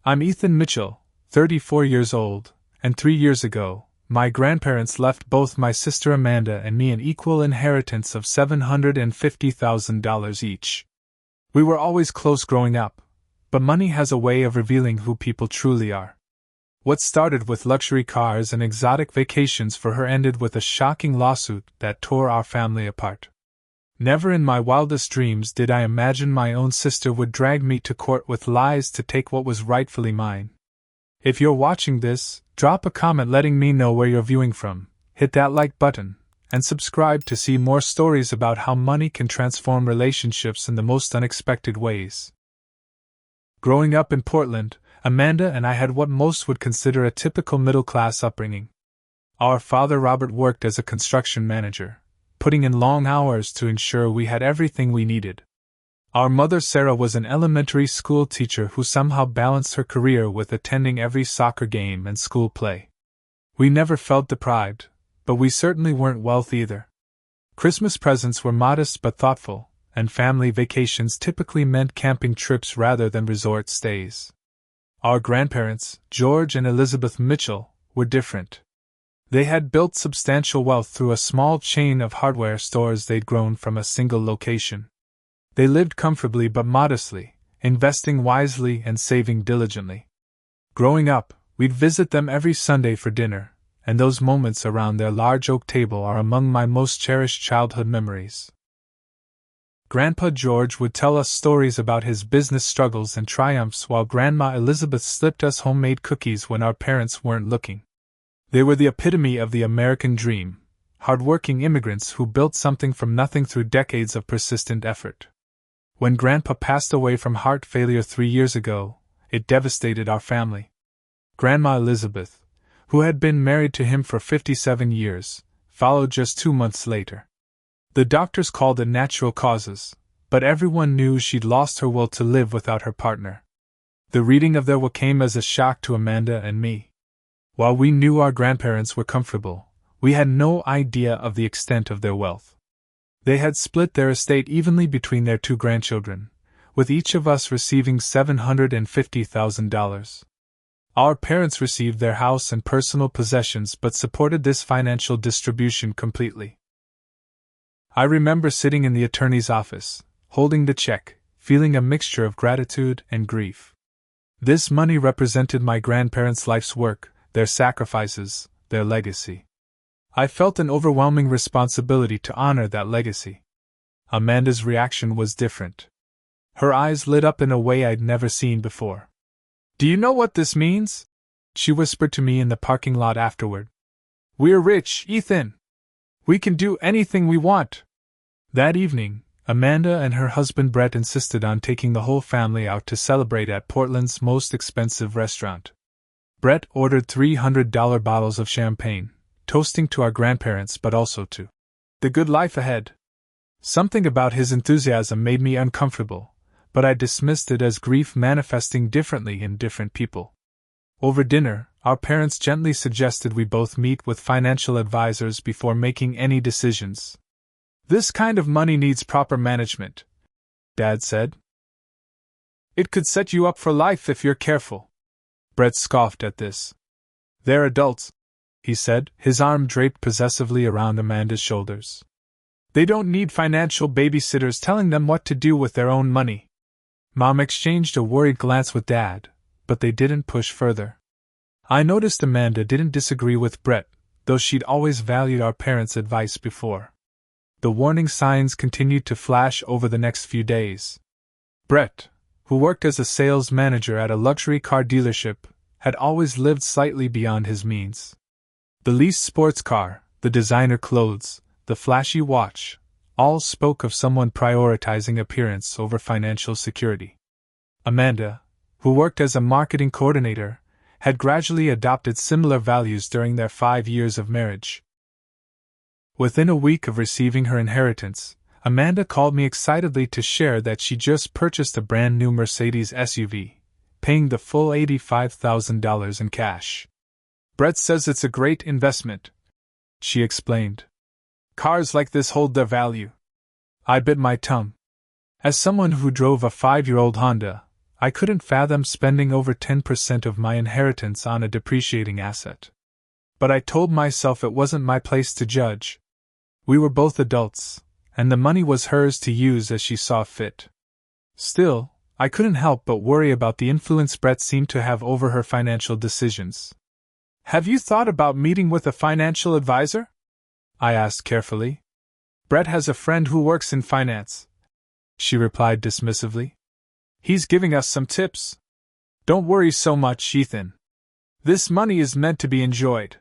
I'm Ethan Mitchell, 34 years old, and 3 years ago, my grandparents left both my sister Amanda and me an equal inheritance of $750,000 each. We were always close growing up, but money has a way of revealing who people truly are. What started with luxury cars and exotic vacations for her ended with a shocking lawsuit that tore our family apart. Never in my wildest dreams did I imagine my own sister would drag me to court with lies to take what was rightfully mine. If you're watching this, drop a comment letting me know where you're viewing from, hit that like button, and subscribe to see more stories about how money can transform relationships in the most unexpected ways. Growing up in Portland, Amanda and I had what most would consider a typical middle-class upbringing. Our father Robert worked as a construction manager, putting in long hours to ensure we had everything we needed. Our mother Sarah was an elementary school teacher who somehow balanced her career with attending every soccer game and school play. We never felt deprived, but we certainly weren't wealthy either. Christmas presents were modest but thoughtful, and family vacations typically meant camping trips rather than resort stays. Our grandparents, George and Elizabeth Mitchell, were different. They had built substantial wealth through a small chain of hardware stores they'd grown from a single location. They lived comfortably but modestly, investing wisely and saving diligently. Growing up, we'd visit them every Sunday for dinner, and those moments around their large oak table are among my most cherished childhood memories. Grandpa George would tell us stories about his business struggles and triumphs while Grandma Elizabeth slipped us homemade cookies when our parents weren't looking. They were the epitome of the American dream, hardworking immigrants who built something from nothing through decades of persistent effort. When Grandpa passed away from heart failure 3 years ago, it devastated our family. Grandma Elizabeth, who had been married to him for 57 years, followed just 2 months later. The doctors called it natural causes, but everyone knew she'd lost her will to live without her partner. The reading of their will came as a shock to Amanda and me. While we knew our grandparents were comfortable, we had no idea of the extent of their wealth. They had split their estate evenly between their 2 grandchildren, with each of us receiving $750,000. Our parents received their house and personal possessions but supported this financial distribution completely. I remember sitting in the attorney's office, holding the check, feeling a mixture of gratitude and grief. This money represented my grandparents' life's work, their sacrifices, their legacy. I felt an overwhelming responsibility to honor that legacy. Amanda's reaction was different. Her eyes lit up in a way I'd never seen before. "Do you know what this means?" she whispered to me in the parking lot afterward. "We're rich, Ethan. We can do anything we want." That evening, Amanda and her husband Brett insisted on taking the whole family out to celebrate at Portland's most expensive restaurant. Brett ordered $300 bottles of champagne, toasting to our grandparents but also to the good life ahead. Something about his enthusiasm made me uncomfortable, but I dismissed it as grief manifesting differently in different people. Over dinner, our parents gently suggested we both meet with financial advisors before making any decisions. "This kind of money needs proper management," Dad said. "It could set you up for life if you're careful." Brett scoffed at this. "They're adults," he said, his arm draped possessively around Amanda's shoulders. "They don't need financial babysitters telling them what to do with their own money." Mom exchanged a worried glance with Dad, but they didn't push further. I noticed Amanda didn't disagree with Brett, though she'd always valued our parents' advice before. The warning signs continued to flash over the next few days. Brett, who worked as a sales manager at a luxury car dealership, had always lived slightly beyond his means. The leased sports car, the designer clothes, the flashy watch, all spoke of someone prioritizing appearance over financial security. Amanda, who worked as a marketing coordinator, had gradually adopted similar values during their 5 years of marriage. Within a week of receiving her inheritance, Amanda called me excitedly to share that she just purchased a brand new Mercedes SUV, paying the full $85,000 in cash. "Brett says it's a great investment," she explained. "Cars like this hold their value." I bit my tongue. As someone who drove a 5-year-old Honda, I couldn't fathom spending over 10% of my inheritance on a depreciating asset. But I told myself it wasn't my place to judge. We were both adults, and the money was hers to use as she saw fit. Still, I couldn't help but worry about the influence Brett seemed to have over her financial decisions. "Have you thought about meeting with a financial advisor?" I asked carefully. "Brett has a friend who works in finance," she replied dismissively. "He's giving us some tips. Don't worry so much, Ethan. This money is meant to be enjoyed."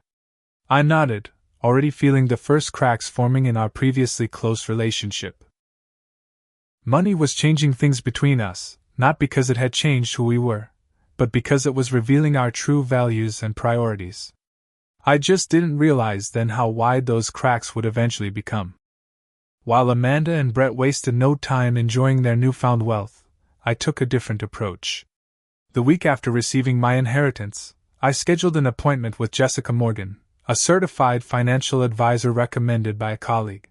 I nodded, already feeling the first cracks forming in our previously close relationship. Money was changing things between us, not because it had changed who we were, but because it was revealing our true values and priorities. I just didn't realize then how wide those cracks would eventually become. While Amanda and Brett wasted no time enjoying their newfound wealth, I took a different approach. The week after receiving my inheritance, I scheduled an appointment with Jessica Morgan, a certified financial advisor recommended by a colleague.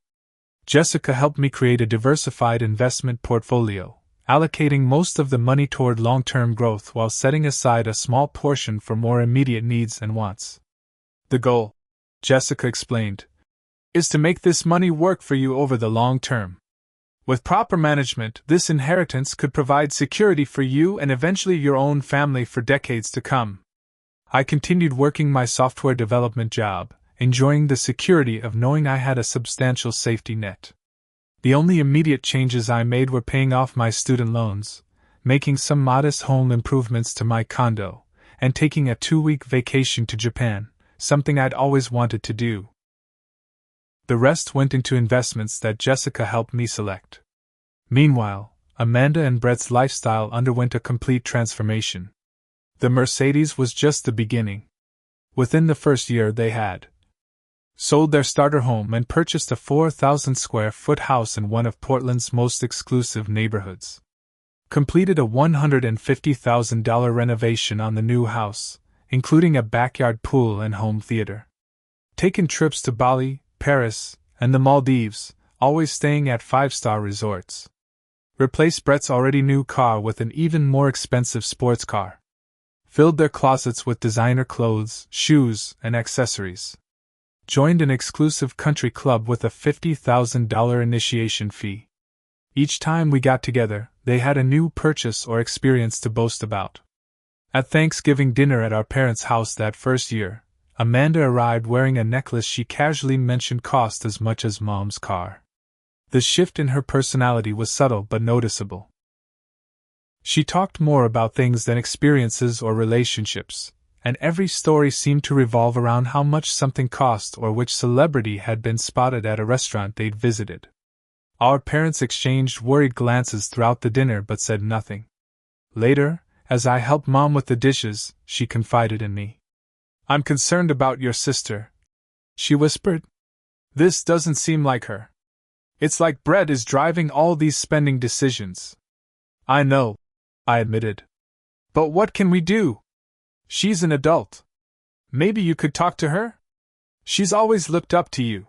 Jessica helped me create a diversified investment portfolio, allocating most of the money toward long-term growth while setting aside a small portion for more immediate needs and wants. "The goal," Jessica explained, "is to make this money work for you over the long term. With proper management, this inheritance could provide security for you and eventually your own family for decades to come." I continued working my software development job, enjoying the security of knowing I had a substantial safety net. The only immediate changes I made were paying off my student loans, making some modest home improvements to my condo, and taking a 2-week vacation to Japan, something I'd always wanted to do. The rest went into investments that Jessica helped me select. Meanwhile, Amanda and Brett's lifestyle underwent a complete transformation. The Mercedes was just the beginning. Within the first year they had sold their starter home and purchased a 4,000-square-foot house in one of Portland's most exclusive neighborhoods. Completed a $150,000 renovation on the new house, including a backyard pool and home theater. Taken trips to Bali, Paris, and the Maldives, always staying at 5-star resorts. Replaced Brett's already new car with an even more expensive sports car. Filled their closets with designer clothes, shoes, and accessories. Joined an exclusive country club with a $50,000 initiation fee. Each time we got together, they had a new purchase or experience to boast about. At Thanksgiving dinner at our parents' house that first year, Amanda arrived wearing a necklace she casually mentioned cost as much as Mom's car. The shift in her personality was subtle but noticeable. She talked more about things than experiences or relationships, and every story seemed to revolve around how much something cost or which celebrity had been spotted at a restaurant they'd visited. Our parents exchanged worried glances throughout the dinner but said nothing. Later, as I helped Mom with the dishes, she confided in me. "I'm concerned about your sister," she whispered. "This doesn't seem like her. It's like Brett is driving all these spending decisions." "I know," I admitted. "But what can we do? She's an adult. Maybe you could talk to her? She's always looked up to you."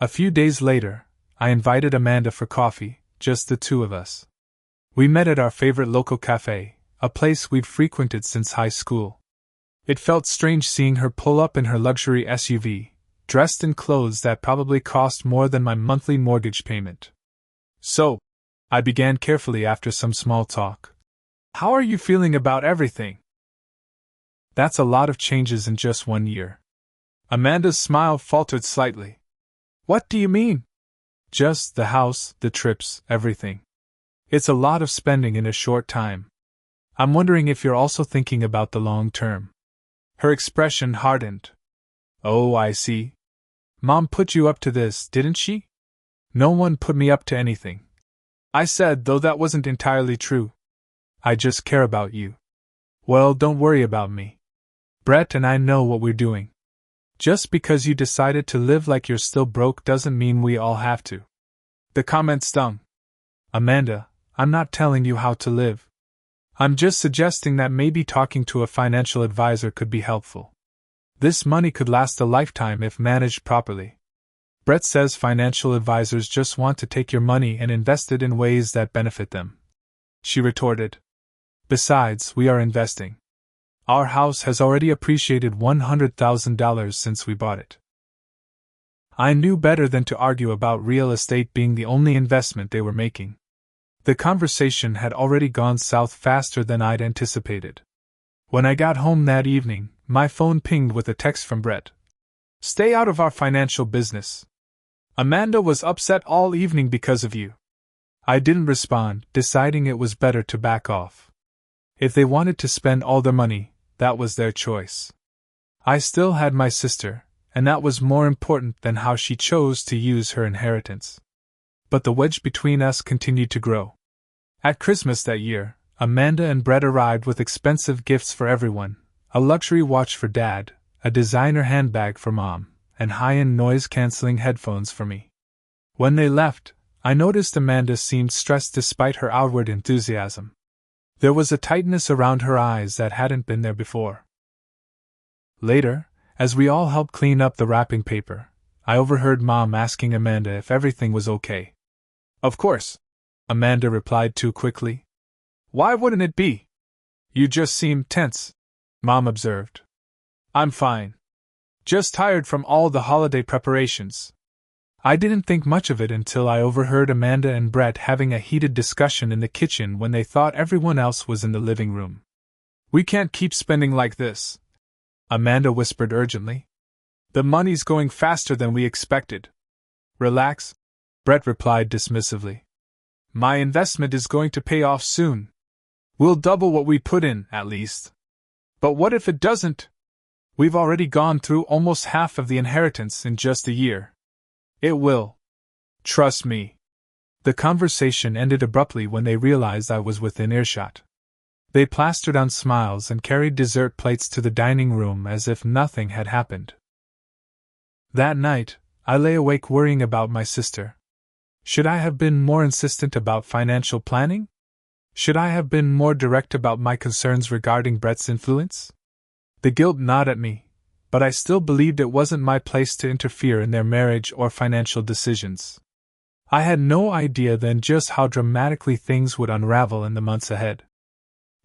A few days later, I invited Amanda for coffee, just the two of us. We met at our favorite local cafe, a place we'd frequented since high school. It felt strange seeing her pull up in her luxury SUV, dressed in clothes that probably cost more than my monthly mortgage payment. "So," I began carefully after some small talk, "how are you feeling about everything?" "That's a lot of changes in just 1 year." Amanda's smile faltered slightly. "What do you mean?" "Just the house, the trips, everything. It's a lot of spending in a short time. I'm wondering if you're also thinking about the long term." Her expression hardened. "Oh, I see. Mom put you up to this, didn't she?" "No one put me up to anything," I said, though that wasn't entirely true. "I just care about you." "Well, don't worry about me. Brett and I know what we're doing. Just because you decided to live like you're still broke doesn't mean we all have to." The comment stung. "Amanda, I'm not telling you how to live. I'm just suggesting that maybe talking to a financial advisor could be helpful. This money could last a lifetime if managed properly. Brett says financial advisors just want to take your money and invest it in ways that benefit them," she retorted. Besides, we are investing. Our house has already appreciated $100,000 since we bought it. I knew better than to argue about real estate being the only investment they were making. The conversation had already gone south faster than I'd anticipated. When I got home that evening, my phone pinged with a text from Brett. "Stay out of our financial business. Amanda was upset all evening because of you." I didn't respond, deciding it was better to back off. If they wanted to spend all their money, that was their choice. I still had my sister, and that was more important than how she chose to use her inheritance. But the wedge between us continued to grow. At Christmas that year, Amanda and Brett arrived with expensive gifts for everyone: a luxury watch for Dad, a designer handbag for Mom, and high-end noise-canceling headphones for me. When they left, I noticed Amanda seemed stressed despite her outward enthusiasm. There was a tightness around her eyes that hadn't been there before. Later, as we all helped clean up the wrapping paper, I overheard Mom asking Amanda if everything was okay. "Of course," Amanda replied too quickly. "Why wouldn't it be? You just seem tense," Mom observed. "I'm fine. Just tired from all the holiday preparations." I didn't think much of it until I overheard Amanda and Brett having a heated discussion in the kitchen when they thought everyone else was in the living room. "We can't keep spending like this," Amanda whispered urgently. "The money's going faster than we expected." "Relax," Brett replied dismissively. "My investment is going to pay off soon. We'll double what we put in, at least." "But what if it doesn't? We've already gone through almost half of the inheritance in just a year." "It will. Trust me." The conversation ended abruptly when they realized I was within earshot. They plastered on smiles and carried dessert plates to the dining room as if nothing had happened. That night, I lay awake worrying about my sister. Should I have been more insistent about financial planning? Should I have been more direct about my concerns regarding Brett's influence? The guilt gnawed at me, but I still believed it wasn't my place to interfere in their marriage or financial decisions. I had no idea then just how dramatically things would unravel in the months ahead.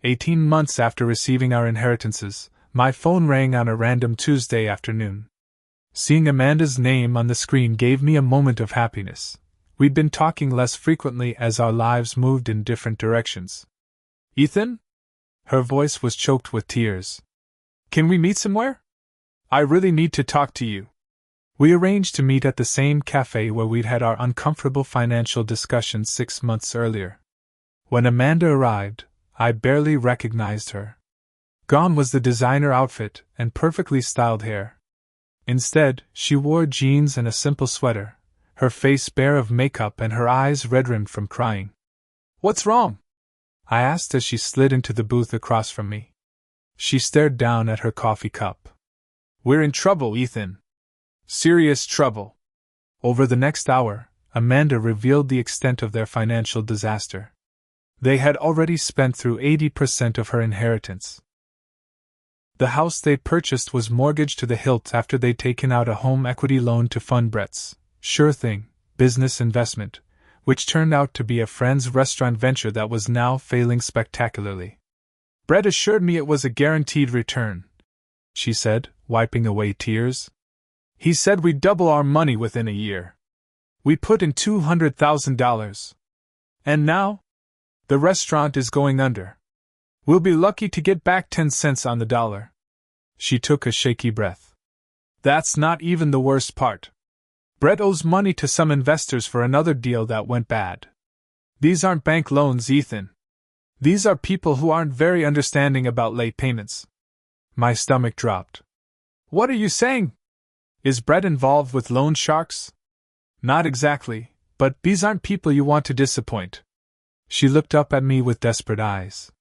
18 months after receiving our inheritances, my phone rang on a random Tuesday afternoon. Seeing Amanda's name on the screen gave me a moment of happiness. We'd been talking less frequently as our lives moved in different directions. "Ethan?" Her voice was choked with tears. "Can we meet somewhere? I really need to talk to you." We arranged to meet at the same cafe where we'd had our uncomfortable financial discussions 6 months earlier. When Amanda arrived, I barely recognized her. Gone was the designer outfit and perfectly styled hair. Instead, she wore jeans and a simple sweater, her face bare of makeup and her eyes red-rimmed from crying. "What's wrong?" I asked as she slid into the booth across from me. She stared down at her coffee cup. "We're in trouble, Ethan. Serious trouble." Over the next hour, Amanda revealed the extent of their financial disaster. They had already spent through 80% of her inheritance. The house they'd purchased was mortgaged to the hilt after they'd taken out a home equity loan to fund Brett's sure thing business investment, which turned out to be a friend's restaurant venture that was now failing spectacularly. "Brett assured me it was a guaranteed return," she said, wiping away tears. "He said we'd double our money within a year. We put in $200,000. And now? The restaurant is going under. We'll be lucky to get back 10 cents on the dollar." She took a shaky breath. "That's not even the worst part. Brett owes money to some investors for another deal that went bad. These aren't bank loans, Ethan. These are people who aren't very understanding about late payments." My stomach dropped. "What are you saying? Is Brett involved with loan sharks?" "Not exactly, but these aren't people you want to disappoint." She looked up at me with desperate eyes.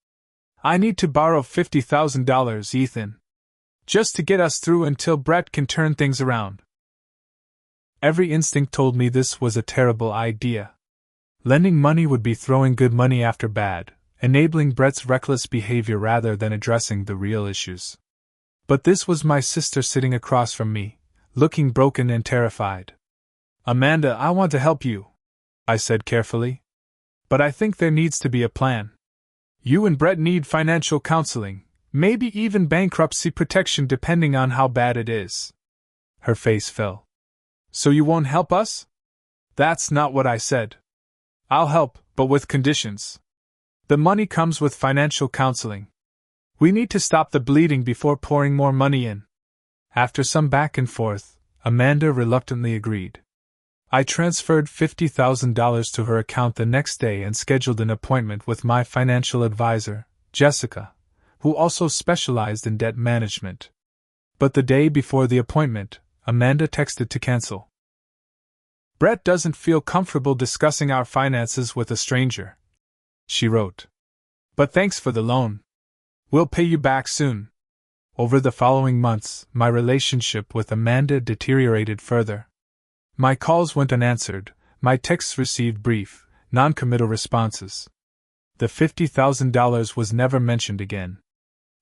"I need to borrow $50,000, Ethan. Just to get us through until Brett can turn things around." Every instinct told me this was a terrible idea. Lending money would be throwing good money after bad, enabling Brett's reckless behavior rather than addressing the real issues. But this was my sister sitting across from me, looking broken and terrified. "Amanda, I want to help you," I said carefully. "But I think there needs to be a plan. You and Brett need financial counseling, maybe even bankruptcy protection depending on how bad it is. Her face fell. So you won't help us? That's not what I said. I'll help, but with conditions. The money comes with financial counseling. We need to stop the bleeding before pouring more money in. After some back and forth, Amanda reluctantly agreed. I transferred $50,000 to her account the next day and scheduled an appointment with my financial advisor, Jessica, who also specialized in debt management. But the day before the appointment, Amanda texted to cancel. Brett doesn't feel comfortable discussing our finances with a stranger, she wrote. But thanks for the loan. We'll pay you back soon. Over the following months, my relationship with Amanda deteriorated further. My calls went unanswered, my texts received brief, non-committal responses. The $50,000 was never mentioned again.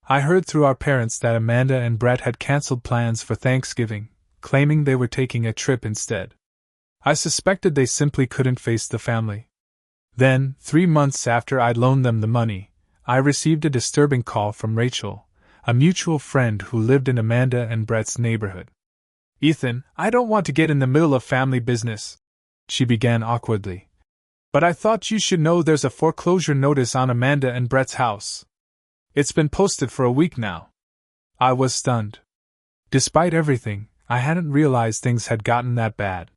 I heard through our parents that Amanda and Brett had canceled plans for Thanksgiving, claiming they were taking a trip instead. I suspected they simply couldn't face the family. Then, 3 months after I'd loaned them the money, I received a disturbing call from Rachel, a mutual friend who lived in Amanda and Brett's neighborhood. Ethan, I don't want to get in the middle of family business, she began awkwardly. But I thought you should know there's a foreclosure notice on Amanda and Brett's house. It's been posted for a week now. I was stunned. Despite everything, I hadn't realized things had gotten that bad.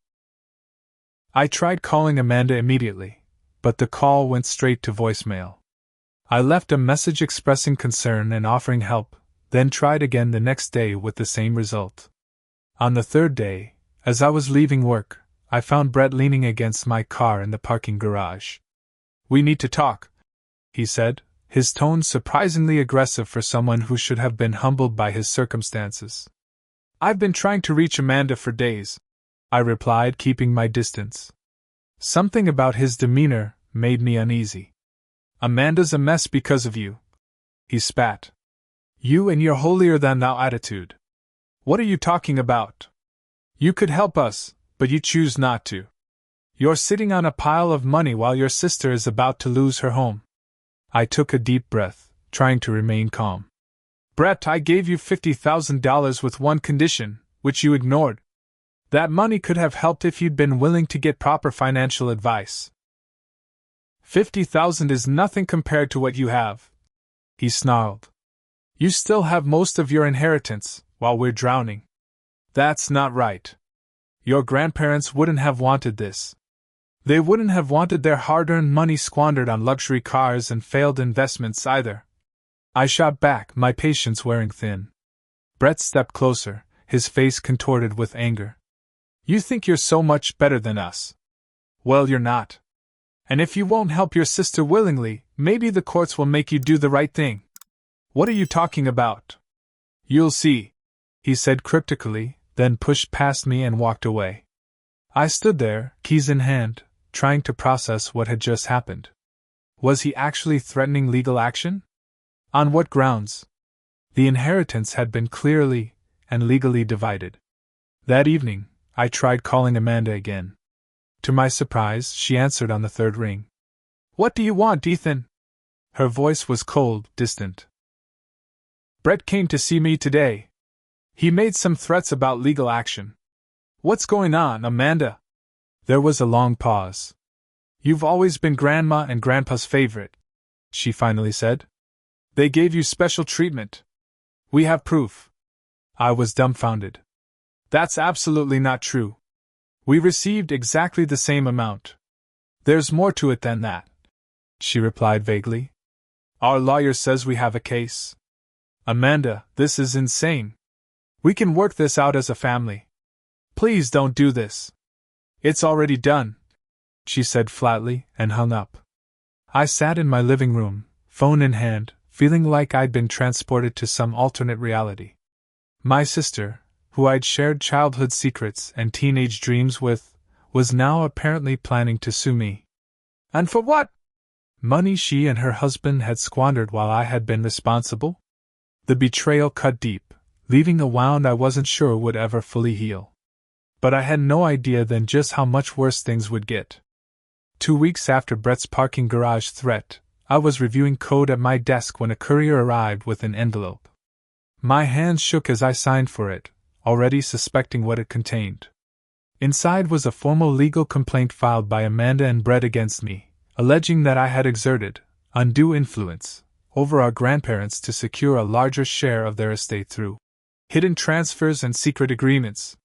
I tried calling Amanda immediately, but the call went straight to voicemail. I left a message expressing concern and offering help, then tried again the next day with the same result. On the third day, as I was leaving work, I found Brett leaning against my car in the parking garage. We need to talk, he said, his tone surprisingly aggressive for someone who should have been humbled by his circumstances. I've been trying to reach Amanda for days, I replied, keeping my distance. Something about his demeanor made me uneasy. Amanda's a mess because of you, he spat. You and your holier-than-thou attitude. What are you talking about? You could help us, but you choose not to. You're sitting on a pile of money while your sister is about to lose her home. I took a deep breath, trying to remain calm. Brett, I gave you $50,000 with one condition, which you ignored. That money could have helped if you'd been willing to get proper financial advice. $50,000 is nothing compared to what you have, he snarled. You still have most of your inheritance, while we're drowning. That's not right. Your grandparents wouldn't have wanted this. They wouldn't have wanted their hard-earned money squandered on luxury cars and failed investments either. I shot back, my patience wearing thin. Brett stepped closer, his face contorted with anger. You think you're so much better than us. Well, you're not. And if you won't help your sister willingly, maybe the courts will make you do the right thing. What are you talking about? You'll see, he said cryptically, then pushed past me and walked away. I stood there, keys in hand, trying to process what had just happened. Was he actually threatening legal action? On what grounds? The inheritance had been clearly and legally divided. That evening, I tried calling Amanda again. To my surprise, she answered on the third ring. What do you want, Ethan? Her voice was cold, distant. Brett came to see me today. He made some threats about legal action. What's going on, Amanda? There was a long pause. You've always been Grandma and Grandpa's favorite, she finally said. They gave you special treatment. We have proof. I was dumbfounded. That's absolutely not true. We received exactly the same amount. There's more to it than that, she replied vaguely. Our lawyer says we have a case. Amanda, this is insane. We can work this out as a family. Please don't do this. It's already done, she said flatly, and hung up. I sat in my living room, phone in hand, feeling like I'd been transported to some alternate reality. My sister, who I'd shared childhood secrets and teenage dreams with, was now apparently planning to sue me. And for what? Money she and her husband had squandered while I had been responsible? The betrayal cut deep, leaving a wound I wasn't sure would ever fully heal. But I had no idea then just how much worse things would get. 2 weeks after Brett's parking garage threat, I was reviewing code at my desk when a courier arrived with an envelope. My hands shook as I signed for it, already suspecting what it contained. Inside was a formal legal complaint filed by Amanda and Brett against me, alleging that I had exerted undue influence over our grandparents to secure a larger share of their estate through hidden transfers and secret agreements.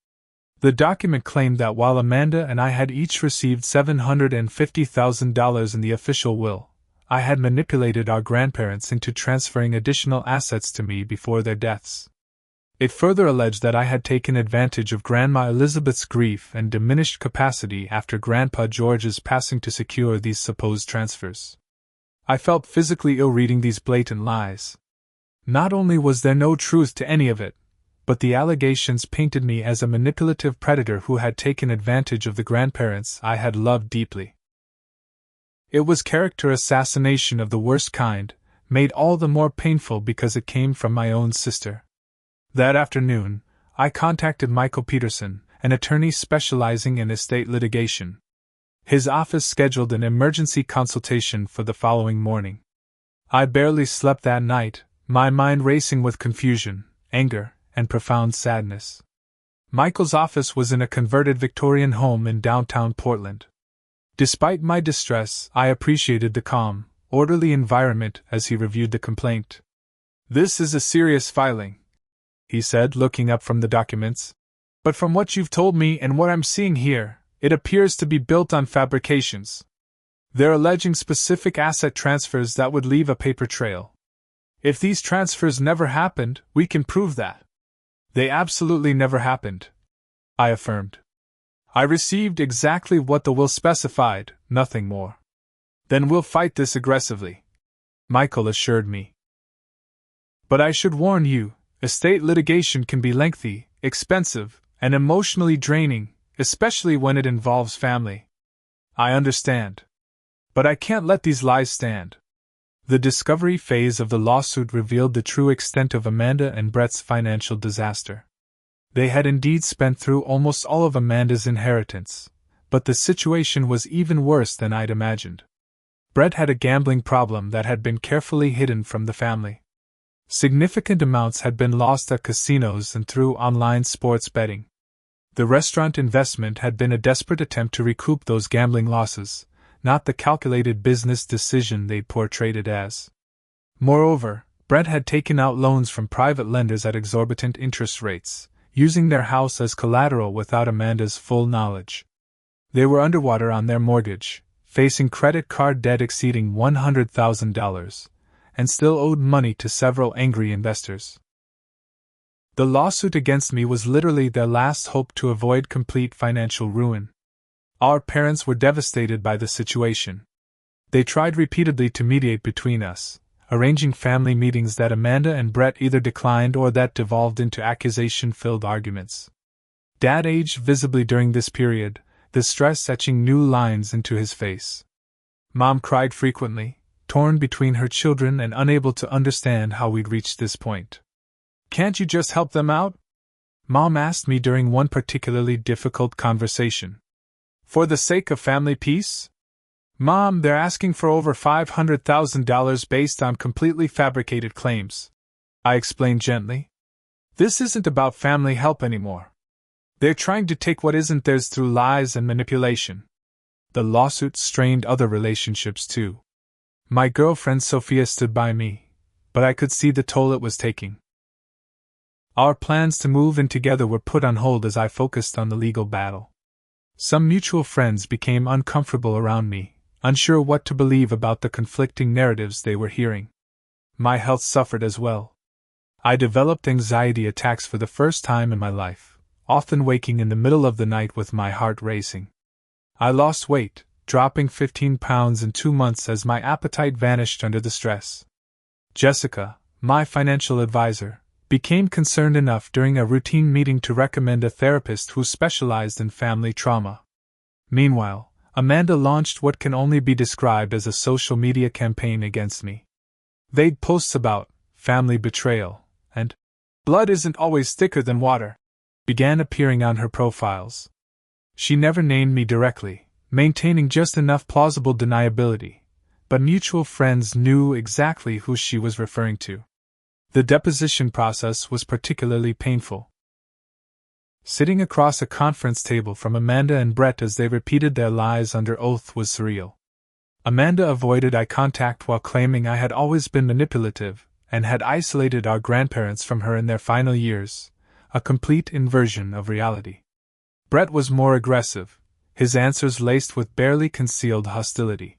The document claimed that while Amanda and I had each received $750,000 in the official will, I had manipulated our grandparents into transferring additional assets to me before their deaths. It further alleged that I had taken advantage of Grandma Elizabeth's grief and diminished capacity after Grandpa George's passing to secure these supposed transfers. I felt physically ill reading these blatant lies. Not only was there no truth to any of it, but the allegations painted me as a manipulative predator who had taken advantage of the grandparents I had loved deeply. It was character assassination of the worst kind, made all the more painful because it came from my own sister. That afternoon, I contacted Michael Peterson, an attorney specializing in estate litigation. His office scheduled an emergency consultation for the following morning. I barely slept that night, my mind racing with confusion, anger, and profound sadness. Michael's office was in a converted Victorian home in downtown Portland. Despite my distress, I appreciated the calm, orderly environment as he reviewed the complaint. "This is a serious filing," he said, looking up from the documents. "But from what you've told me and what I'm seeing here, it appears to be built on fabrications. They're alleging specific asset transfers that would leave a paper trail. If these transfers never happened, we can prove that." "They absolutely never happened," I affirmed. "I received exactly what the will specified, nothing more." "Then we'll fight this aggressively," Michael assured me. "But I should warn you, estate litigation can be lengthy, expensive, and emotionally draining, especially when it involves family." "I understand. But I can't let these lies stand." The discovery phase of the lawsuit revealed the true extent of Amanda and Brett's financial disaster. They had indeed spent through almost all of Amanda's inheritance, but the situation was even worse than I'd imagined. Brett had a gambling problem that had been carefully hidden from the family. Significant amounts had been lost at casinos and through online sports betting. The restaurant investment had been a desperate attempt to recoup those gambling losses, not the calculated business decision they portrayed it as. Moreover, Brett had taken out loans from private lenders at exorbitant interest rates, using their house as collateral without Amanda's full knowledge. They were underwater on their mortgage, facing credit card debt exceeding $100,000, and still owed money to several angry investors. The lawsuit against me was literally their last hope to avoid complete financial ruin. Our parents were devastated by the situation. They tried repeatedly to mediate between us, arranging family meetings that Amanda and Brett either declined or that devolved into accusation-filled arguments. Dad aged visibly during this period, the stress etching new lines into his face. Mom cried frequently, torn between her children and unable to understand how we'd reached this point. "Can't you just help them out?" Mom asked me during one particularly difficult conversation. "For the sake of family peace?" "Mom, they're asking for over $500,000 based on completely fabricated claims," I explained gently. "This isn't about family help anymore. They're trying to take what isn't theirs through lies and manipulation." The lawsuit strained other relationships too. My girlfriend Sophia stood by me, but I could see the toll it was taking. Our plans to move in together were put on hold as I focused on the legal battle. Some mutual friends became uncomfortable around me, unsure what to believe about the conflicting narratives they were hearing. My health suffered as well. I developed anxiety attacks for the first time in my life, often waking in the middle of the night with my heart racing. I lost weight, dropping 15 pounds in 2 months as my appetite vanished under the stress. Jessica, my financial advisor, became concerned enough during a routine meeting to recommend a therapist who specialized in family trauma. Meanwhile, Amanda launched what can only be described as a social media campaign against me. Vague posts about family betrayal and blood isn't always thicker than water began appearing on her profiles. She never named me directly, maintaining just enough plausible deniability, but mutual friends knew exactly who she was referring to. The deposition process was particularly painful. Sitting across a conference table from Amanda and Brett as they repeated their lies under oath was surreal. Amanda avoided eye contact while claiming I had always been manipulative and had isolated our grandparents from her in their final years, a complete inversion of reality. Brett was more aggressive, his answers laced with barely concealed hostility.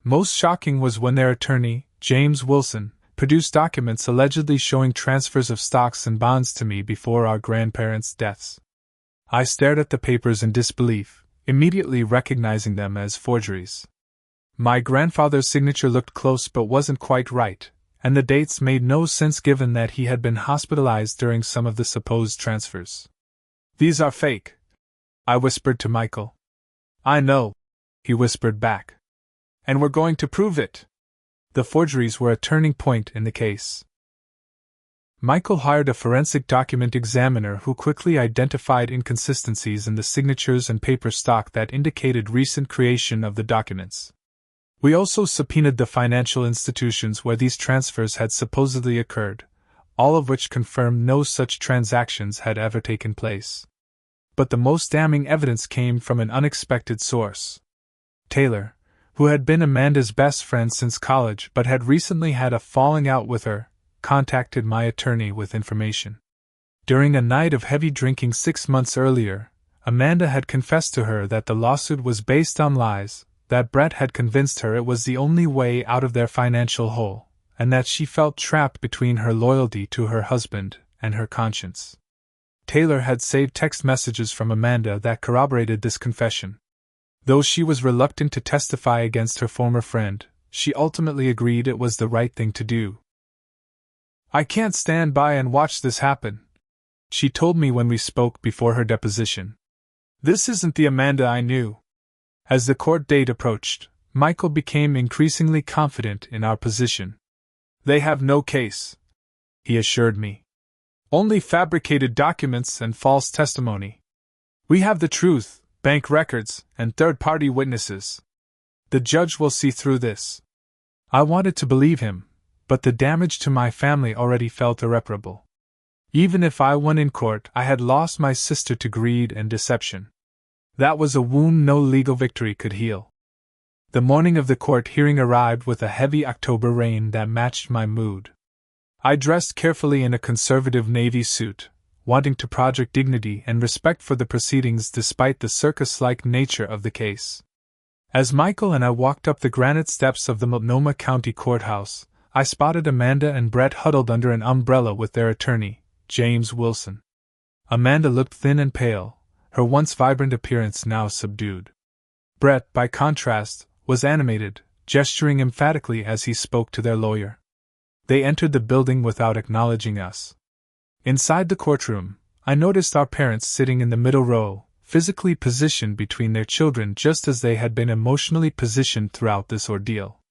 Most shocking was when their attorney, James Wilson, produced documents allegedly showing transfers of stocks and bonds to me before our grandparents' deaths. I stared at the papers in disbelief, immediately recognizing them as forgeries. My grandfather's signature looked close but wasn't quite right, and the dates made no sense given that he had been hospitalized during some of the supposed transfers. "These are fake," I whispered to Michael. "I know," he whispered back. "And we're going to prove it." The forgeries were a turning point in the case. Michael hired a forensic document examiner who quickly identified inconsistencies in the signatures and paper stock that indicated recent creation of the documents. We also subpoenaed the financial institutions where these transfers had supposedly occurred, all of which confirmed no such transactions had ever taken place. But the most damning evidence came from an unexpected source. Taylor, who had been Amanda's best friend since college but had recently had a falling out with her, contacted my attorney with information. During a night of heavy drinking 6 months earlier, Amanda had confessed to her that the lawsuit was based on lies, that Brett had convinced her it was the only way out of their financial hole, and that she felt trapped between her loyalty to her husband and her conscience. Taylor had saved text messages from Amanda that corroborated this confession. Though she was reluctant to testify against her former friend, she ultimately agreed it was the right thing to do. "I can't stand by and watch this happen," she told me when we spoke before her deposition. "This isn't the Amanda I knew." As the court date approached, Michael became increasingly confident in our position. "They have no case," he assured me. "Only fabricated documents and false testimony. We have the truth, bank records, and third-party witnesses. The judge will see through this." I wanted to believe him, but the damage to my family already felt irreparable. Even if I won in court, I had lost my sister to greed and deception. That was a wound no legal victory could heal. The morning of the court hearing arrived with a heavy October rain that matched my mood. I dressed carefully in a conservative navy suit, wanting to project dignity and respect for the proceedings despite the circus-like nature of the case. As Michael and I walked up the granite steps of the Multnomah County Courthouse, I spotted Amanda and Brett huddled under an umbrella with their attorney, James Wilson. Amanda looked thin and pale, her once vibrant appearance now subdued. Brett, by contrast, was animated, gesturing emphatically as he spoke to their lawyer. They entered the building without acknowledging us. Inside the courtroom, I noticed our parents sitting in the middle row, physically positioned between their children just as they had been emotionally positioned throughout this ordeal.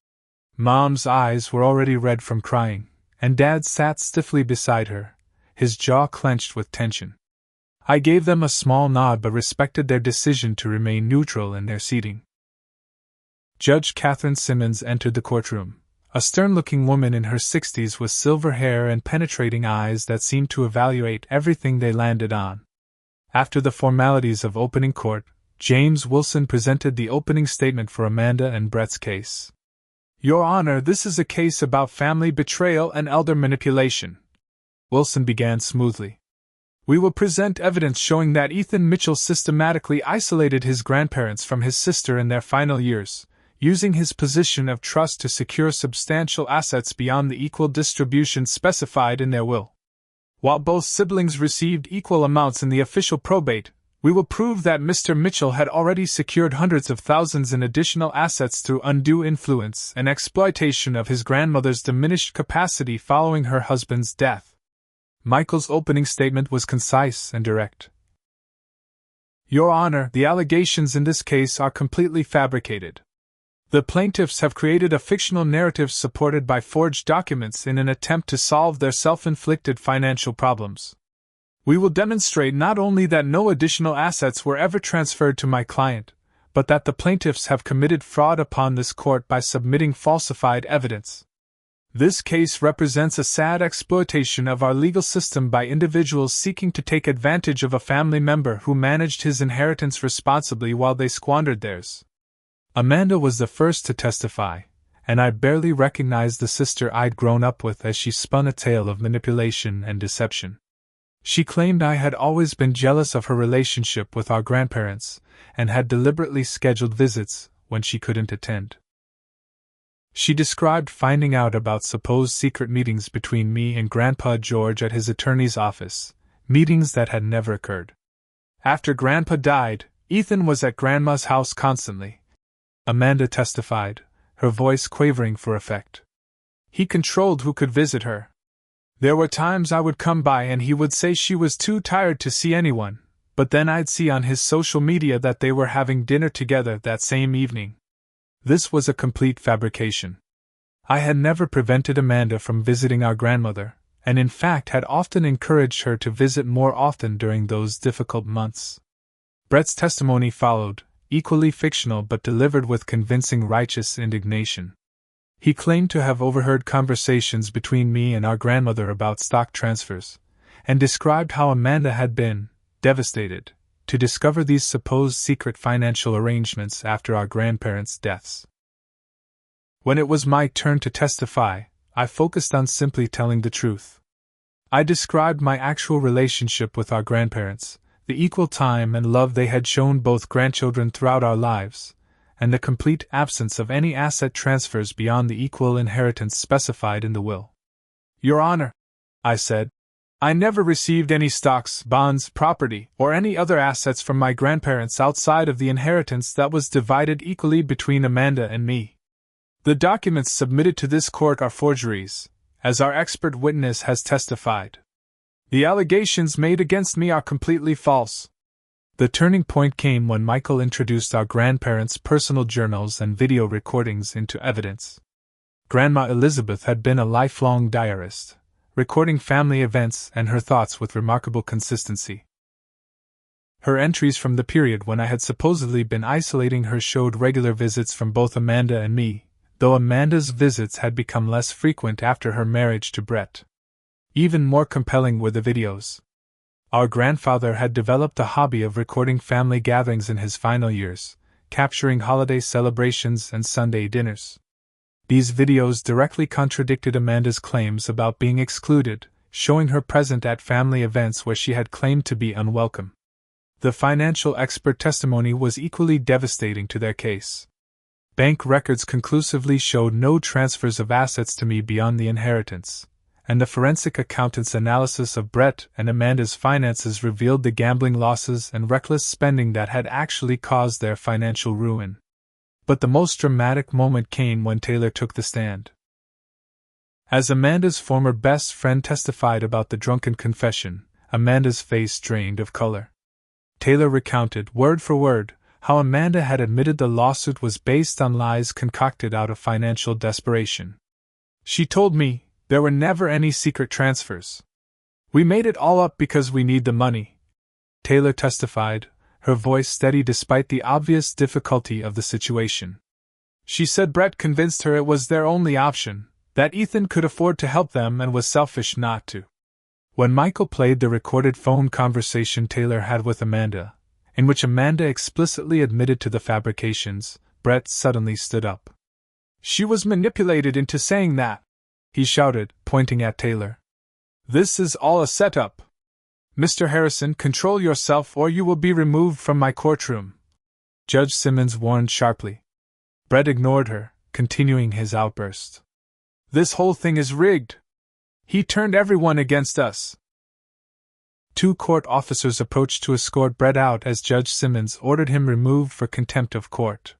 Mom's eyes were already red from crying, and Dad sat stiffly beside her, his jaw clenched with tension. I gave them a small nod but respected their decision to remain neutral in their seating. Judge Catherine Simmons entered the courtroom, a stern-looking woman in her 60s with silver hair and penetrating eyes that seemed to evaluate everything they landed on. After the formalities of opening court, James Wilson presented the opening statement for Amanda and Brett's case. "Your Honor, this is a case about family betrayal and elder manipulation," Wilson began smoothly. "We will present evidence showing that Ethan Mitchell systematically isolated his grandparents from his sister in their final years, using his position of trust to secure substantial assets beyond the equal distribution specified in their will. While both siblings received equal amounts in the official probate, we will prove that Mr. Mitchell had already secured hundreds of thousands in additional assets through undue influence and exploitation of his grandmother's diminished capacity following her husband's death." Michael's opening statement was concise and direct. "Your Honor, the allegations in this case are completely fabricated. The plaintiffs have created a fictional narrative supported by forged documents in an attempt to solve their self-inflicted financial problems. We will demonstrate not only that no additional assets were ever transferred to my client, but that the plaintiffs have committed fraud upon this court by submitting falsified evidence. This case represents a sad exploitation of our legal system by individuals seeking to take advantage of a family member who managed his inheritance responsibly while they squandered theirs. Amanda was the first to testify, and I barely recognized the sister I'd grown up with as she spun a tale of manipulation and deception. She claimed I had always been jealous of her relationship with our grandparents, and had deliberately scheduled visits when she couldn't attend. She described finding out about supposed secret meetings between me and Grandpa George at his attorney's office, meetings that had never occurred. After Grandpa died, Ethan was at Grandma's house constantly, Amanda testified, her voice quavering for effect. He controlled who could visit her. There were times I would come by and he would say she was too tired to see anyone, but then I'd see on his social media that they were having dinner together that same evening. This was a complete fabrication. I had never prevented Amanda from visiting our grandmother, and in fact had often encouraged her to visit more often during those difficult months. Brett's testimony followed, equally fictional but delivered with convincing righteous indignation. He claimed to have overheard conversations between me and our grandmother about stock transfers, and described how Amanda had been devastated to discover these supposed secret financial arrangements after our grandparents' deaths. When it was my turn to testify, I focused on simply telling the truth. I described my actual relationship with our grandparents, the equal time and love they had shown both grandchildren throughout our lives, and the complete absence of any asset transfers beyond the equal inheritance specified in the will. Your Honor, I said, I never received any stocks, bonds, property, or any other assets from my grandparents outside of the inheritance that was divided equally between Amanda and me. The documents submitted to this court are forgeries, as our expert witness has testified. The allegations made against me are completely false. The turning point came when Michael introduced our grandparents' personal journals and video recordings into evidence. Grandma Elizabeth had been a lifelong diarist, recording family events and her thoughts with remarkable consistency. Her entries from the period when I had supposedly been isolating her showed regular visits from both Amanda and me, though Amanda's visits had become less frequent after her marriage to Brett. Even more compelling were the videos. Our grandfather had developed a hobby of recording family gatherings in his final years, capturing holiday celebrations and Sunday dinners. These videos directly contradicted Amanda's claims about being excluded, showing her present at family events where she had claimed to be unwelcome. The financial expert testimony was equally devastating to their case. Bank records conclusively showed no transfers of assets to me beyond the inheritance, and the forensic accountant's analysis of Brett and Amanda's finances revealed the gambling losses and reckless spending that had actually caused their financial ruin. But the most dramatic moment came when Taylor took the stand. As Amanda's former best friend testified about the drunken confession, Amanda's face drained of color. Taylor recounted, word for word, how Amanda had admitted the lawsuit was based on lies concocted out of financial desperation. She told me, there were never any secret transfers. We made it all up because we need the money. Taylor testified, her voice steady despite the obvious difficulty of the situation. She said Brett convinced her it was their only option, that Ethan could afford to help them and was selfish not to. When Michael played the recorded phone conversation Taylor had with Amanda, in which Amanda explicitly admitted to the fabrications, Brett suddenly stood up. She was manipulated into saying that, he shouted, pointing at Taylor. This is all a setup. Mr. Harrison, control yourself or you will be removed from my courtroom, Judge Simmons warned sharply. Brett ignored her, continuing his outburst. This whole thing is rigged. He turned everyone against us. 2 court officers approached to escort Brett out as Judge Simmons ordered him removed for contempt of court.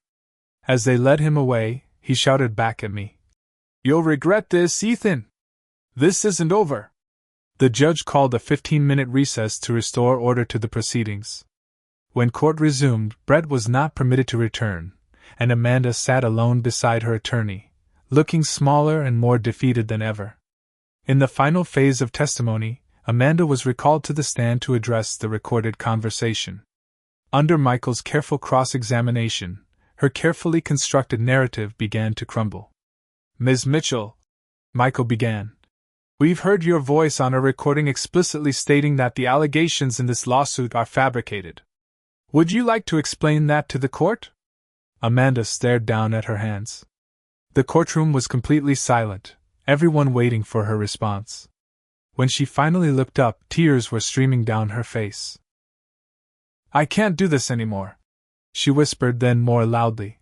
As they led him away, he shouted back at me. You'll regret this, Ethan. This isn't over. The judge called a 15-minute recess to restore order to the proceedings. When court resumed, Brett was not permitted to return, and Amanda sat alone beside her attorney, looking smaller and more defeated than ever. In the final phase of testimony, Amanda was recalled to the stand to address the recorded conversation. Under Michael's careful cross-examination, her carefully constructed narrative began to crumble. "Ms. Mitchell," Michael began, "we've heard your voice on a recording explicitly stating that the allegations in this lawsuit are fabricated. Would you like to explain that to the court?" Amanda stared down at her hands. The courtroom was completely silent, everyone waiting for her response. When she finally looked up, tears were streaming down her face. "I can't do this anymore," she whispered, then more loudly.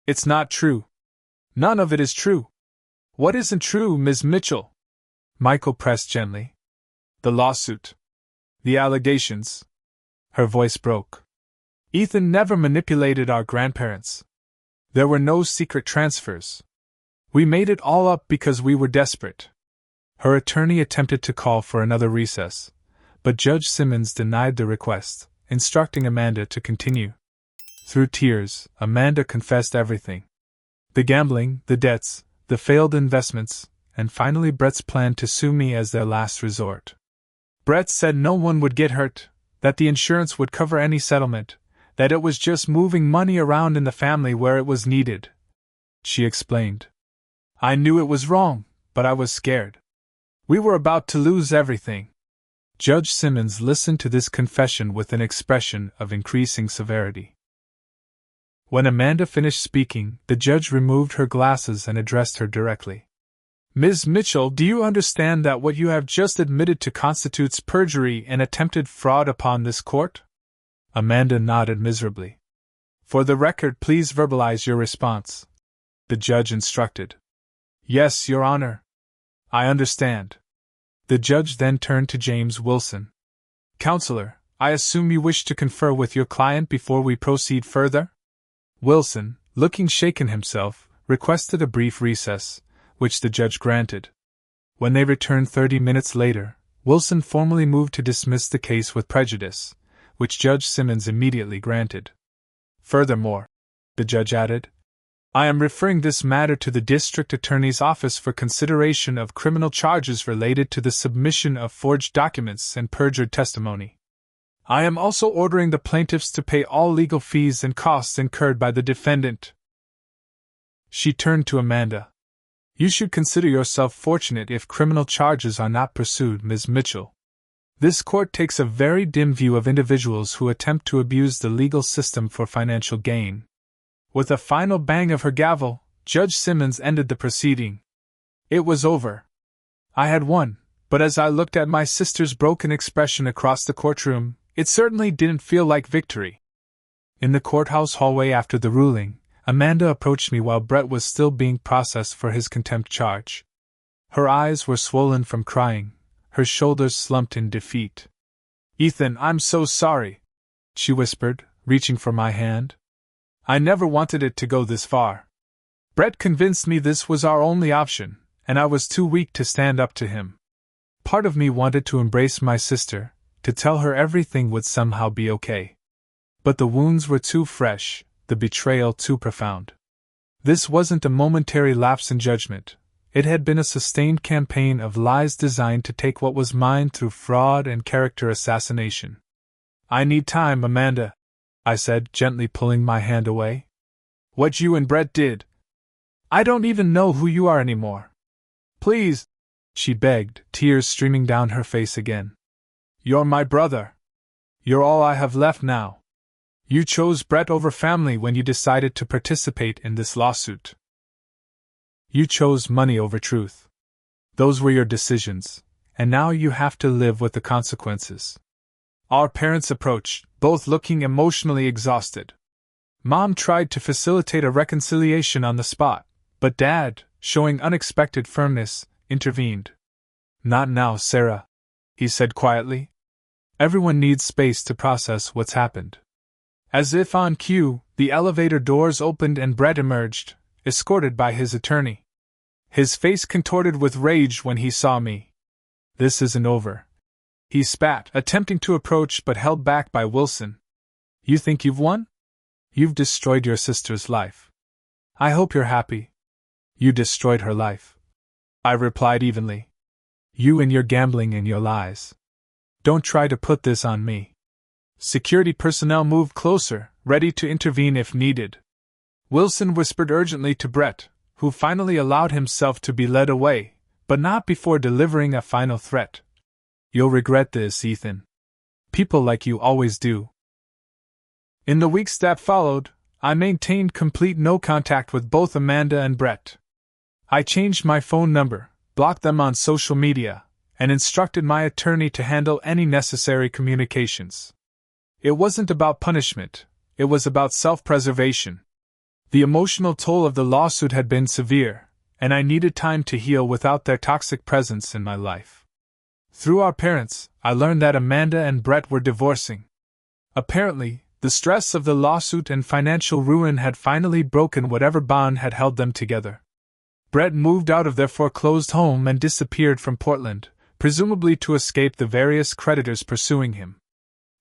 "It's not true. None of it is true." "What isn't true, Ms. Mitchell?" Michael pressed gently. "The lawsuit. The allegations." Her voice broke. "Ethan never manipulated our grandparents. There were no secret transfers. We made it all up because we were desperate." Her attorney attempted to call for another recess, but Judge Simmons denied the request, instructing Amanda to continue. Through tears, Amanda confessed everything. The gambling, the debts, the failed investments, and finally Brett's plan to sue me as their last resort. Brett said no one would get hurt, that the insurance would cover any settlement, that it was just moving money around in the family where it was needed. She explained. "I knew it was wrong, but I was scared. We were about to lose everything." Judge Simmons listened to this confession with an expression of increasing severity. When Amanda finished speaking, the judge removed her glasses and addressed her directly. "Ms. Mitchell, do you understand that what you have just admitted to constitutes perjury and attempted fraud upon this court?" Amanda nodded miserably. "For the record, please verbalize your response," the judge instructed. "Yes, Your Honor. I understand." The judge then turned to James Wilson. "Counselor, I assume you wish to confer with your client before we proceed further?" Wilson, looking shaken himself, requested a brief recess, which the judge granted. When they returned 30 minutes later, Wilson formally moved to dismiss the case with prejudice, which Judge Simmons immediately granted. "Furthermore," the judge added, "I am referring this matter to the District Attorney's Office for consideration of criminal charges related to the submission of forged documents and perjured testimony. I am also ordering the plaintiffs to pay all legal fees and costs incurred by the defendant." She turned to Amanda. "You should consider yourself fortunate if criminal charges are not pursued, Ms. Mitchell. This court takes a very dim view of individuals who attempt to abuse the legal system for financial gain." With a final bang of her gavel, Judge Simmons ended the proceeding. It was over. I had won, but as I looked at my sister's broken expression across the courtroom, it certainly didn't feel like victory. In the courthouse hallway after the ruling, Amanda approached me while Brett was still being processed for his contempt charge. Her eyes were swollen from crying, her shoulders slumped in defeat. "Ethan, I'm so sorry," she whispered, reaching for my hand. "I never wanted it to go this far. Brett convinced me this was our only option, and I was too weak to stand up to him. Part of me wanted to embrace my sister, to tell her everything would somehow be okay. But the wounds were too fresh, the betrayal too profound. This wasn't a momentary lapse in judgment. It had been a sustained campaign of lies designed to take what was mine through fraud and character assassination. "I need time, Amanda," I said, gently pulling my hand away. "What you and Brett did. I don't even know who you are anymore. Please," she begged, tears streaming down her face again. "You're my brother. You're all I have left now. You chose Brett over family when you decided to participate in this lawsuit. You chose money over truth. Those were your decisions, and now you have to live with the consequences." Our parents approached, both looking emotionally exhausted. Mom tried to facilitate a reconciliation on the spot, but Dad, showing unexpected firmness, intervened. "Not now, Sarah," he said quietly. "Everyone needs space to process what's happened." As if on cue, the elevator doors opened and Brett emerged, escorted by his attorney. His face contorted with rage when he saw me. "This isn't over," he spat, attempting to approach but held back by Wilson. "You think you've won? You've destroyed your sister's life. I hope you're happy." "You destroyed her life," I replied evenly. "You and your gambling and your lies. Don't try to put this on me." Security personnel moved closer, ready to intervene if needed. Wilson whispered urgently to Brett, who finally allowed himself to be led away, but not before delivering a final threat. "You'll regret this, Ethan. People like you always do." In the weeks that followed, I maintained complete no contact with both Amanda and Brett. I changed my phone number, blocked them on social media, and instructed my attorney to handle any necessary communications. It wasn't about punishment, it was about self-preservation. The emotional toll of the lawsuit had been severe, and I needed time to heal without their toxic presence in my life. Through our parents, I learned that Amanda and Brett were divorcing. Apparently, the stress of the lawsuit and financial ruin had finally broken whatever bond had held them together. Brett moved out of their foreclosed home and disappeared from Portland, presumably to escape the various creditors pursuing him.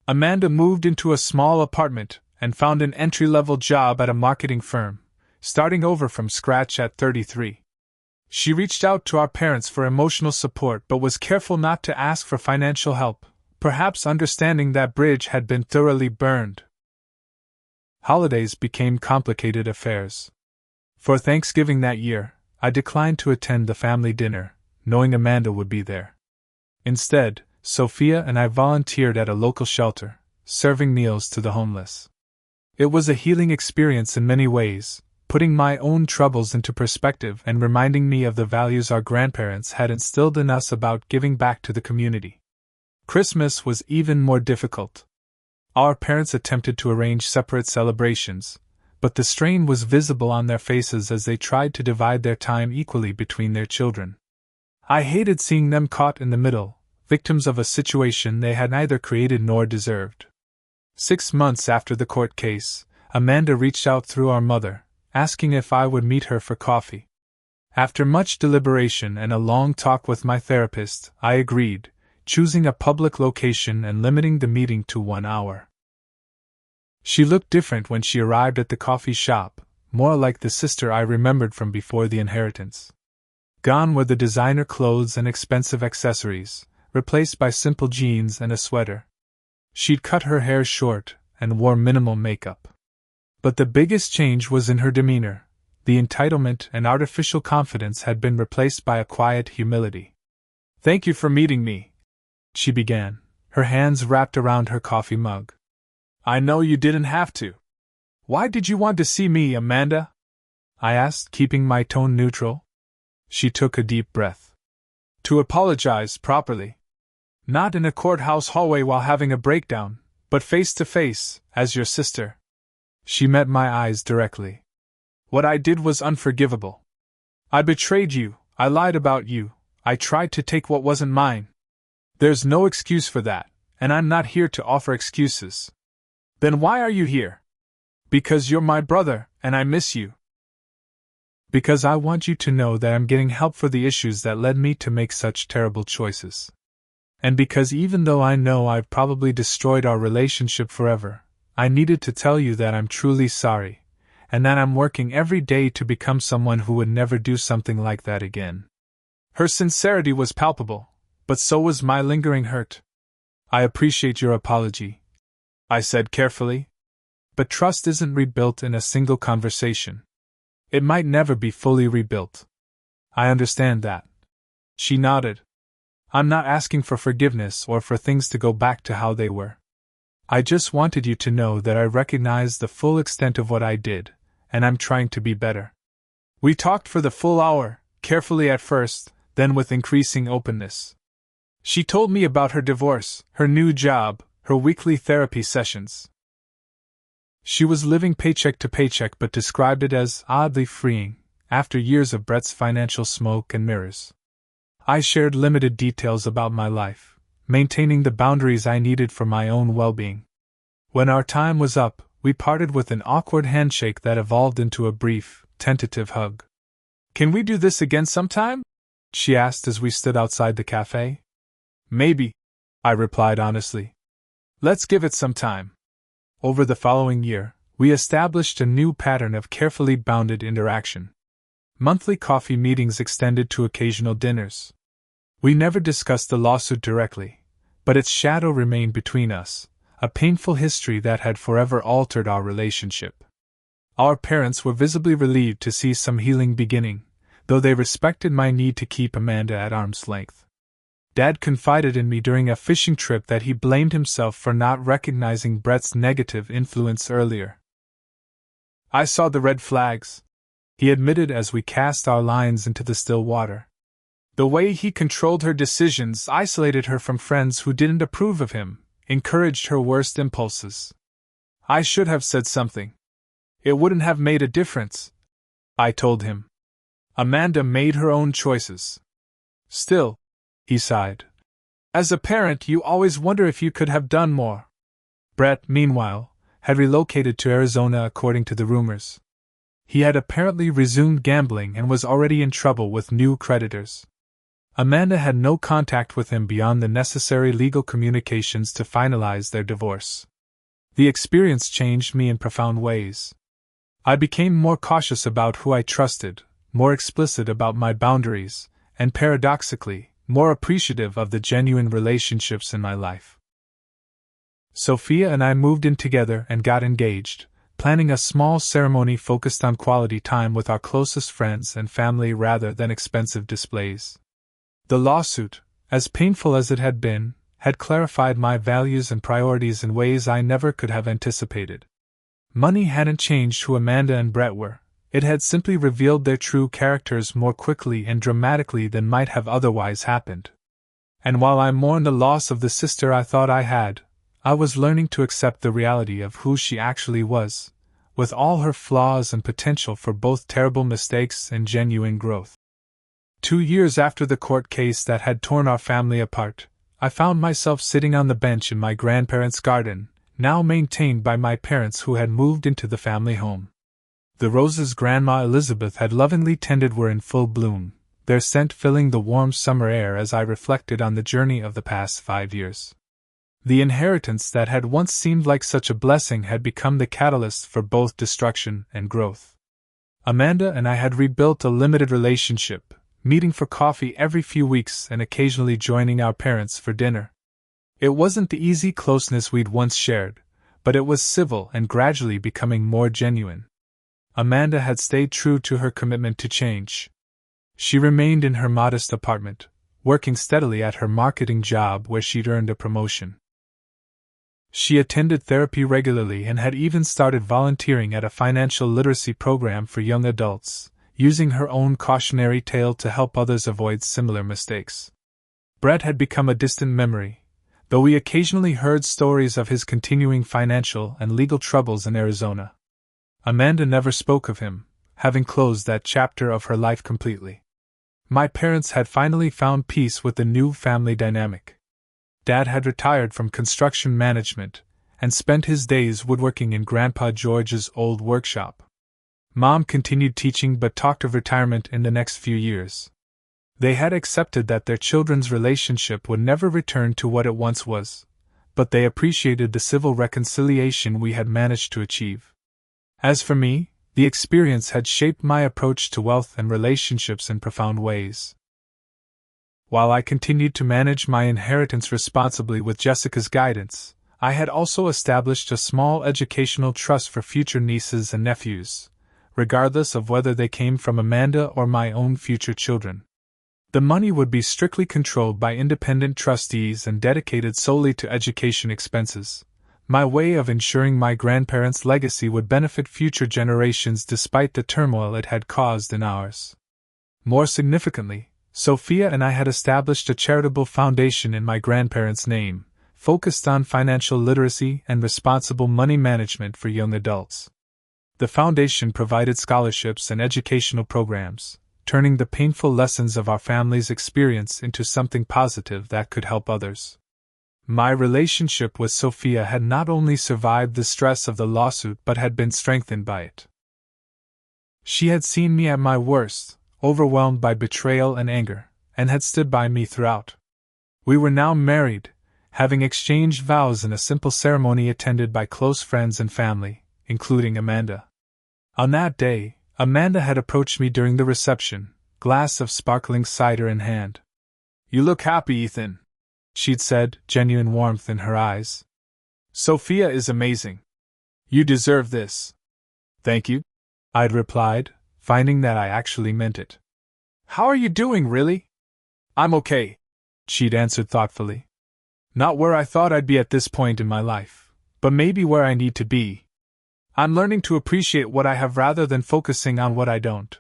Amanda moved into a small apartment and found an entry-level job at a marketing firm, starting over from scratch at 33. She reached out to our parents for emotional support but was careful not to ask for financial help, perhaps understanding that bridge had been thoroughly burned. Holidays became complicated affairs. For Thanksgiving that year, I declined to attend the family dinner, knowing Amanda would be there. Instead, Sophia and I volunteered at a local shelter, serving meals to the homeless. It was a healing experience in many ways, putting my own troubles into perspective and reminding me of the values our grandparents had instilled in us about giving back to the community. Christmas was even more difficult. Our parents attempted to arrange separate celebrations, but the strain was visible on their faces as they tried to divide their time equally between their children. I hated seeing them caught in the middle, victims of a situation they had neither created nor deserved. 6 months after the court case, Amanda reached out through our mother, asking if I would meet her for coffee. After much deliberation and a long talk with my therapist, I agreed, choosing a public location and limiting the meeting to 1 hour. She looked different when she arrived at the coffee shop, more like the sister I remembered from before the inheritance. Gone were the designer clothes and expensive accessories, replaced by simple jeans and a sweater. She'd cut her hair short and wore minimal makeup. But the biggest change was in her demeanor. The entitlement and artificial confidence had been replaced by a quiet humility. "Thank you for meeting me," she began, her hands wrapped around her coffee mug. "I know you didn't have to. Why did you want to see me, Amanda?" I asked, keeping my tone neutral. She took a deep breath. "To apologize properly. Not in a courthouse hallway while having a breakdown, but face to face, as your sister." She met my eyes directly. "What I did was unforgivable. I betrayed you, I lied about you, I tried to take what wasn't mine. There's no excuse for that, and I'm not here to offer excuses." "Then why are you here?" "Because you're my brother, and I miss you." "Because I want you to know that I'm getting help for the issues that led me to make such terrible choices. And because even though I know I've probably destroyed our relationship forever, I needed to tell you that I'm truly sorry, and that I'm working every day to become someone who would never do something like that again." Her sincerity was palpable, but so was my lingering hurt. "I appreciate your apology," I said carefully. "But trust isn't rebuilt in a single conversation. It might never be fully rebuilt." "I understand that." She nodded. "I'm not asking for forgiveness or for things to go back to how they were. I just wanted you to know that I recognize the full extent of what I did, and I'm trying to be better." We talked for the full hour, carefully at first, then with increasing openness. She told me about her divorce, her new job, her weekly therapy sessions. She was living paycheck to paycheck but described it as oddly freeing, after years of Brett's financial smoke and mirrors. I shared limited details about my life, maintaining the boundaries I needed for my own well-being. When our time was up, we parted with an awkward handshake that evolved into a brief, tentative hug. "Can we do this again sometime?" she asked as we stood outside the cafe. "Maybe," I replied honestly. "Let's give it some time." Over the following year, we established a new pattern of carefully bounded interaction. Monthly coffee meetings extended to occasional dinners. We never discussed the lawsuit directly, but its shadow remained between us, a painful history that had forever altered our relationship. Our parents were visibly relieved to see some healing beginning, though they respected my need to keep Amanda at arm's length. Dad confided in me during a fishing trip that he blamed himself for not recognizing Brett's negative influence earlier. "I saw the red flags," he admitted as we cast our lines into the still water. "The way he controlled her decisions, isolated her from friends who didn't approve of him, encouraged her worst impulses. I should have said something. It wouldn't have made a difference," I told him. "Amanda made her own choices." "Still," he sighed, "as a parent, you always wonder if you could have done more." Brett, meanwhile, had relocated to Arizona according to the rumors. He had apparently resumed gambling and was already in trouble with new creditors. Amanda had no contact with him beyond the necessary legal communications to finalize their divorce. The experience changed me in profound ways. I became more cautious about who I trusted, more explicit about my boundaries, and paradoxically, more appreciative of the genuine relationships in my life. Sophia and I moved in together and got engaged, planning a small ceremony focused on quality time with our closest friends and family rather than expensive displays. The lawsuit, as painful as it had been, had clarified my values and priorities in ways I never could have anticipated. Money hadn't changed who Amanda and Brett were, it had simply revealed their true characters more quickly and dramatically than might have otherwise happened. And while I mourned the loss of the sister I thought I had, I was learning to accept the reality of who she actually was, with all her flaws and potential for both terrible mistakes and genuine growth. 2 years after the court case that had torn our family apart, I found myself sitting on the bench in my grandparents' garden, now maintained by my parents who had moved into the family home. The roses Grandma Elizabeth had lovingly tended were in full bloom, their scent filling the warm summer air as I reflected on the journey of the past 5 years. The inheritance that had once seemed like such a blessing had become the catalyst for both destruction and growth. Amanda and I had rebuilt a limited relationship, meeting for coffee every few weeks and occasionally joining our parents for dinner. It wasn't the easy closeness we'd once shared, but it was civil and gradually becoming more genuine. Amanda had stayed true to her commitment to change. She remained in her modest apartment, working steadily at her marketing job where she'd earned a promotion. She attended therapy regularly and had even started volunteering at a financial literacy program for young adults, using her own cautionary tale to help others avoid similar mistakes. Brett had become a distant memory, though we occasionally heard stories of his continuing financial and legal troubles in Arizona. Amanda never spoke of him, having closed that chapter of her life completely. My parents had finally found peace with the new family dynamic. Dad had retired from construction management and spent his days woodworking in Grandpa George's old workshop. Mom continued teaching but talked of retirement in the next few years. They had accepted that their children's relationship would never return to what it once was, but they appreciated the civil reconciliation we had managed to achieve. As for me, the experience had shaped my approach to wealth and relationships in profound ways. While I continued to manage my inheritance responsibly with Jessica's guidance, I had also established a small educational trust for future nieces and nephews, regardless of whether they came from Amanda or my own future children. The money would be strictly controlled by independent trustees and dedicated solely to education expenses, my way of ensuring my grandparents' legacy would benefit future generations despite the turmoil it had caused in ours. More significantly, Sophia and I had established a charitable foundation in my grandparents' name, focused on financial literacy and responsible money management for young adults. The foundation provided scholarships and educational programs, turning the painful lessons of our family's experience into something positive that could help others. My relationship with Sophia had not only survived the stress of the lawsuit but had been strengthened by it. She had seen me at my worst, overwhelmed by betrayal and anger, and had stood by me throughout. We were now married, having exchanged vows in a simple ceremony attended by close friends and family, including Amanda. On that day, Amanda had approached me during the reception, glass of sparkling cider in hand. "You look happy, Ethan," she'd said, genuine warmth in her eyes. Sophia is amazing. You deserve this. Thank you, I'd replied, finding that I actually meant it. How are you doing, really? I'm okay, she'd answered thoughtfully. Not where I thought I'd be at this point in my life, but maybe where I need to be. I'm learning to appreciate what I have rather than focusing on what I don't.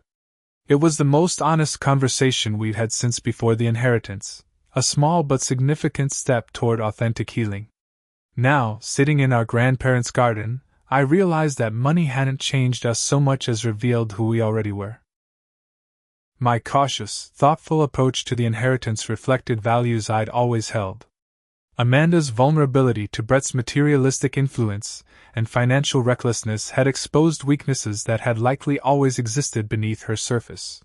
It was the most honest conversation we'd had since before the inheritance, a small but significant step toward authentic healing. Now, sitting in our grandparents' garden, I realized that money hadn't changed us so much as revealed who we already were. My cautious, thoughtful approach to the inheritance reflected values I'd always held. Amanda's vulnerability to Brett's materialistic influence and financial recklessness had exposed weaknesses that had likely always existed beneath her surface.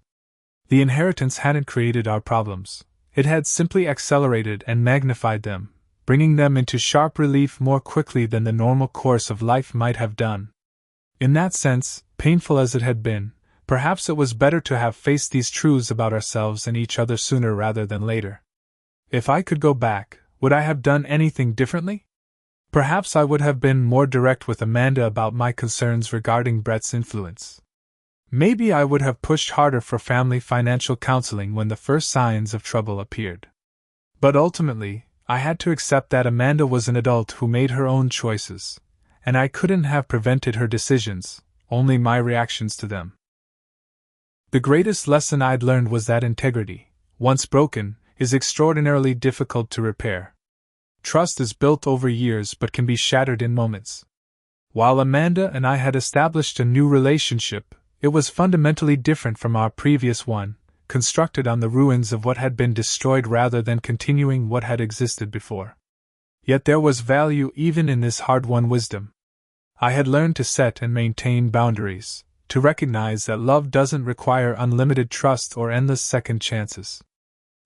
The inheritance hadn't created our problems, it had simply accelerated and magnified them, bringing them into sharp relief more quickly than the normal course of life might have done. In that sense, painful as it had been, perhaps it was better to have faced these truths about ourselves and each other sooner rather than later. If I could go back, would I have done anything differently? Perhaps I would have been more direct with Amanda about my concerns regarding Brett's influence. Maybe I would have pushed harder for family financial counseling when the first signs of trouble appeared. But ultimately, I had to accept that Amanda was an adult who made her own choices, and I couldn't have prevented her decisions, only my reactions to them. The greatest lesson I'd learned was that integrity, once broken, is extraordinarily difficult to repair. Trust is built over years but can be shattered in moments. While Amanda and I had established a new relationship, it was fundamentally different from our previous one, constructed on the ruins of what had been destroyed rather than continuing what had existed before. Yet there was value even in this hard-won wisdom. I had learned to set and maintain boundaries, to recognize that love doesn't require unlimited trust or endless second chances.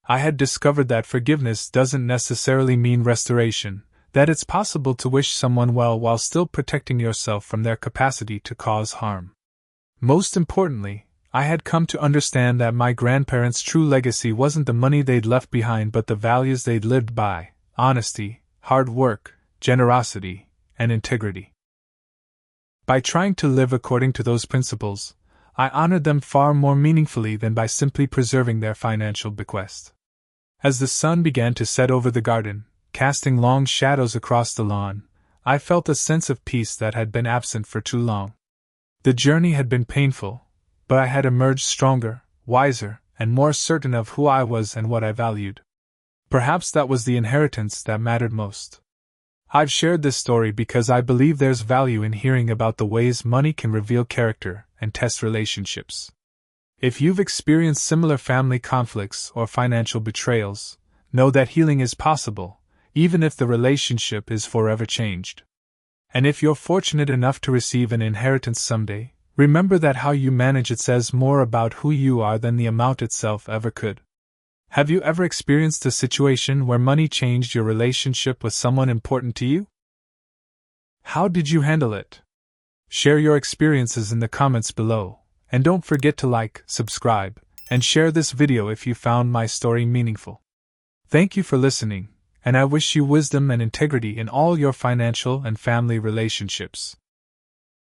I had discovered that forgiveness doesn't necessarily mean restoration, that it's possible to wish someone well while still protecting yourself from their capacity to cause harm. Most importantly, I had come to understand that my grandparents' true legacy wasn't the money they'd left behind but the values they'd lived by: honesty, hard work, generosity, and integrity. By trying to live according to those principles, I honored them far more meaningfully than by simply preserving their financial bequest. As the sun began to set over the garden, casting long shadows across the lawn, I felt a sense of peace that had been absent for too long. The journey had been painful, but I had emerged stronger, wiser, and more certain of who I was and what I valued. Perhaps that was the inheritance that mattered most. I've shared this story because I believe there's value in hearing about the ways money can reveal character and test relationships. If you've experienced similar family conflicts or financial betrayals, know that healing is possible, even if the relationship is forever changed. And if you're fortunate enough to receive an inheritance someday, remember that how you manage it says more about who you are than the amount itself ever could. Have you ever experienced a situation where money changed your relationship with someone important to you? How did you handle it? Share your experiences in the comments below, and don't forget to like, subscribe, and share this video if you found my story meaningful. Thank you for listening, and I wish you wisdom and integrity in all your financial and family relationships.